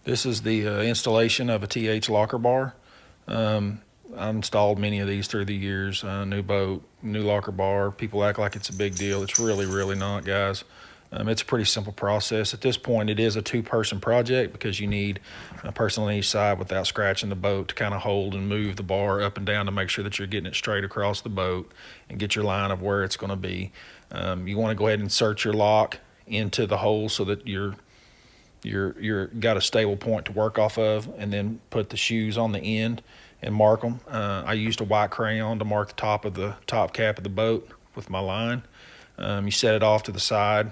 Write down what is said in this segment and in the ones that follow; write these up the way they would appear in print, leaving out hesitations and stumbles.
This is the installation of a TH Loc-R-Bar. I've installed many of these through the years. New boat, new Loc-R-Bar. People act like it's a big deal. It's really, really not, guys. It's a pretty simple process. At this point, it is a two-person project because you need a person on each side without scratching the boat to kind of hold and move the bar up and down to make sure that you're getting it straight across the boat and get your line of where it's going to be. You want to go ahead and insert your lock into the hole so that you're got a stable point to work off of, and then put the shoes on the end and mark them. I used a white crayon to mark the top of the top cap of the boat with my line. You set it off to the side,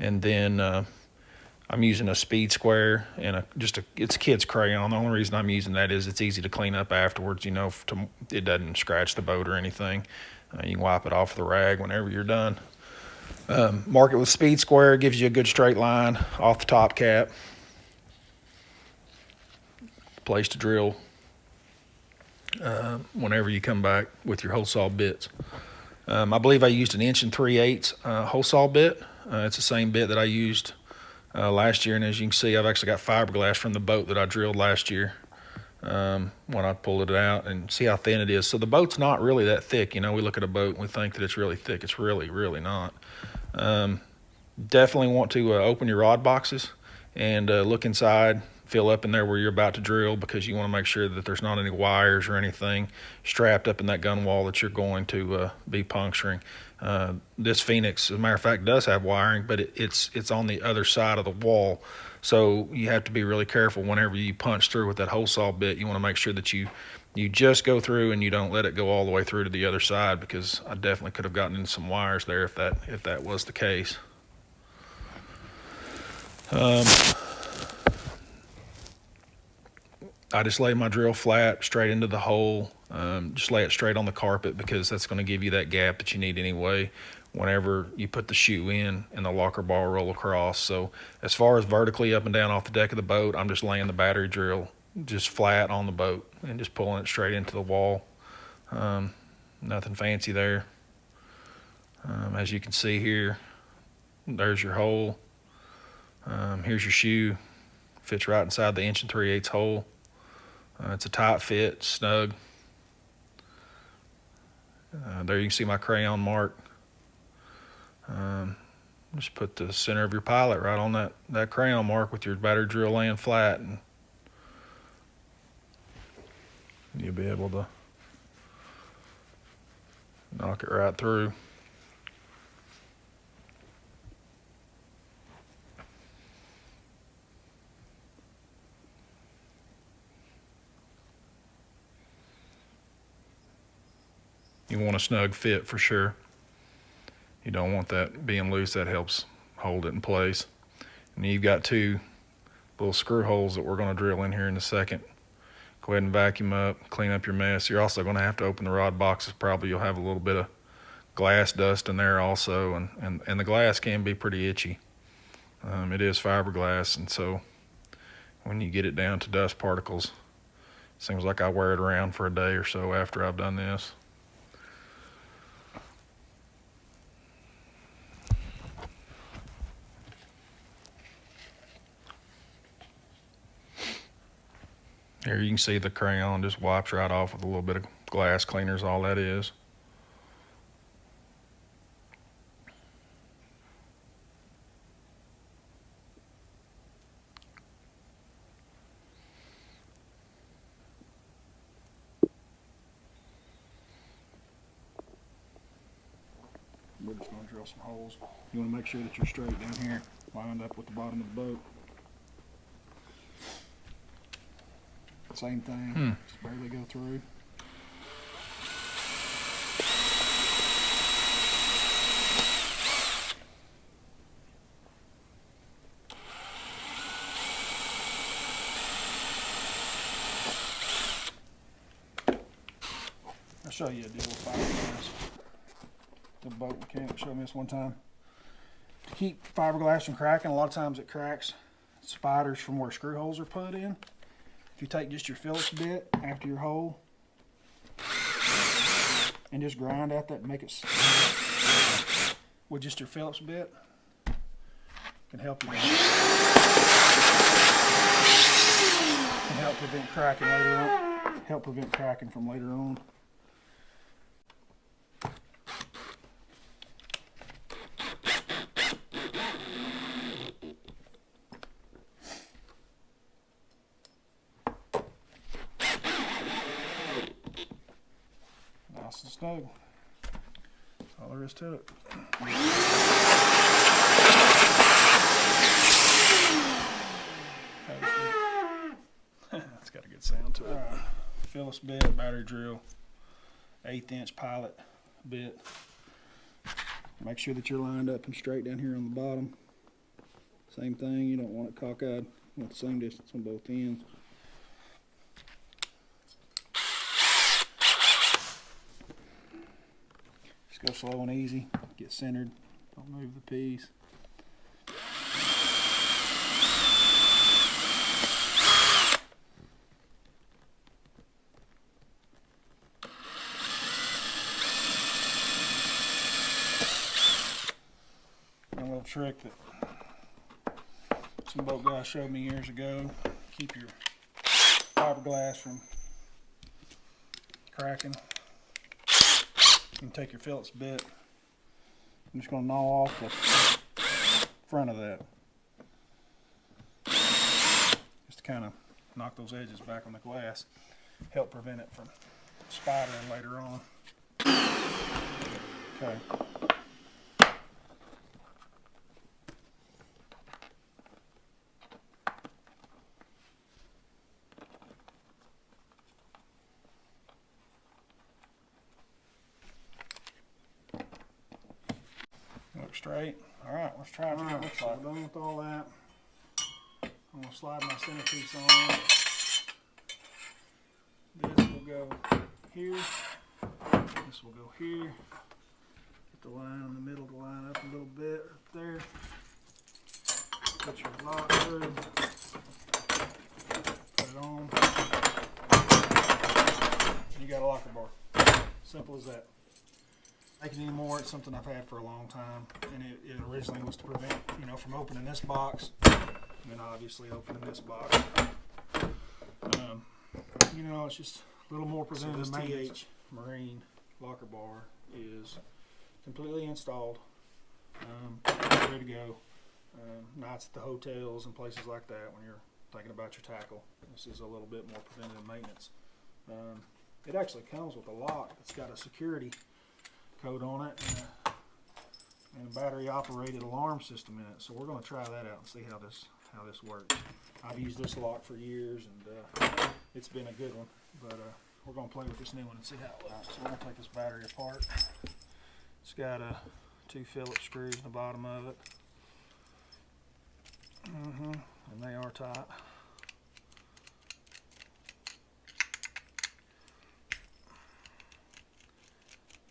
and then I'm using a speed square and it's a kid's crayon. The only reason I'm using that is it's easy to clean up afterwards. You know, it doesn't scratch the boat or anything. You can wipe it off with a rag whenever you're done. Mark it with speed square, gives you a good straight line off the top cap. Place to drill whenever you come back with your hole saw bits. I believe I used an 1 3/8 hole saw bit. It's the same bit that I used last year, and as you can see, I've actually got fiberglass from the boat that I drilled last year when I pulled it out, and see how thin it is. So the boat's not really that thick. You know, we look at a boat and we think that it's really thick. It's really, really not. Definitely want to open your rod boxes and look inside, fill up in there where you're about to drill, because you want to make sure that there's not any wires or anything strapped up in that gun wall that you're going to be puncturing. This Phoenix, as a matter of fact, does have wiring, but it's on the other side of the wall, so you have to be really careful whenever you punch through with that hole saw bit. You want to make sure that you just go through and you don't let it go all the way through to the other side, because I definitely could have gotten into some wires there if that was the case. I just lay my drill flat straight into the hole. Just lay it straight on the carpet, because that's going to give you that gap that you need anyway whenever you put the shoe in and the Loc-R-Bar roll across. So as far as vertically up and down off the deck of the boat, I'm just laying the battery drill just flat on the boat and just pulling it straight into the wall. Nothing fancy there. As you can see here, there's your hole. Here's your shoe. Fits right inside the 1 3/8 hole. It's a tight fit, snug. There you can see my crayon mark. Just put the center of your pilot right on that crayon mark with your battery drill laying flat, and you'll be able to knock it right through. You want a snug fit for sure. You don't want that being loose. That helps hold it in place. And you've got two little screw holes that we're going to drill in here in a second. Go ahead and vacuum up, clean up your mess. You're also going to have to open the rod boxes. Probably you'll have a little bit of glass dust in there also, and the glass can be pretty itchy. It is fiberglass, and so when you get it down to dust particles, it seems like I wear it around for a day or so after I've done this. Here you can see the crayon just wipes right off with a little bit of glass cleaner is all that is. We're just going to drill some holes. You want to make sure that you're straight down here, lined up with the bottom of the boat. Same thing, just barely go through. I'll show you a deal with fiberglass. The boat mechanic showed me this one time. To keep fiberglass from cracking, a lot of times it cracks spiders from where screw holes are put in. If you take just your Phillips bit after your hole and just grind at that and make it with just your Phillips bit, can help you. cracking later on. Help prevent cracking from later on. Nice and snug. That's all there is to it. It's got a good sound to it. Phillips bit, battery drill, 1/8 inch pilot bit. Make sure that you're lined up and straight down here on the bottom. Same thing, you don't want it cockeyed. You want the same distance on both ends. Just go slow and easy, get centered, don't move the piece. A little trick that some boat guy showed me years ago, keep your fiberglass from cracking. You can take your Phillips bit. I'm just going to gnaw off the front of that. Just to kind of knock those edges back on the glass. Help prevent it from spidering later on. Okay. Look straight. Alright, let's try what it looks like. We're done with all that. I'm going to slide my centerpiece on. This will go here. This will go here. Get the line in the middle to line up a little bit right there. Put your lock through. Put it on. You got a Loc-R-Bar. Simple as that. Make it anymore. It's something I've had for a long time, and it originally was to prevent, from opening this box, and then obviously opening this box. It's just a little more preventative maintenance. TH Marine Loc-R-Bar is completely installed, ready to go. Nights at the hotels and places like that when you're thinking about your tackle. This is a little bit more preventative maintenance. It actually comes with a lock that's got a security code on it and a battery operated alarm system in it. So we're going to try that out and see how this works. I've used this lock for years and it's been a good one, but we're going to play with this new one and see how it looks. So we're going to take this battery apart. It's got 2 Phillips screws in the bottom of it. And they are tight.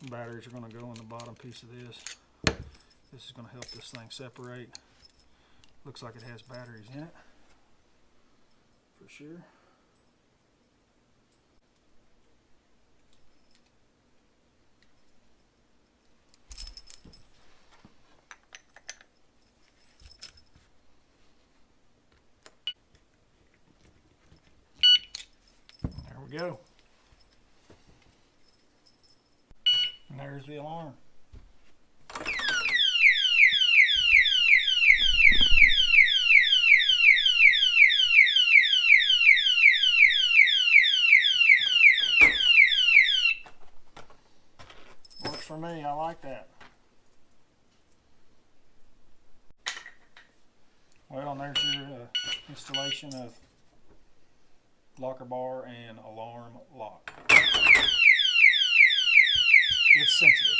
Batteries are going to go in the bottom piece of this. This is going to help this thing separate. Looks like it has batteries in it, for sure. There we go. And there's the alarm. Works for me, I like that. Well, and there's your installation of Loc-R-Bar and alarm lock. It's sensitive.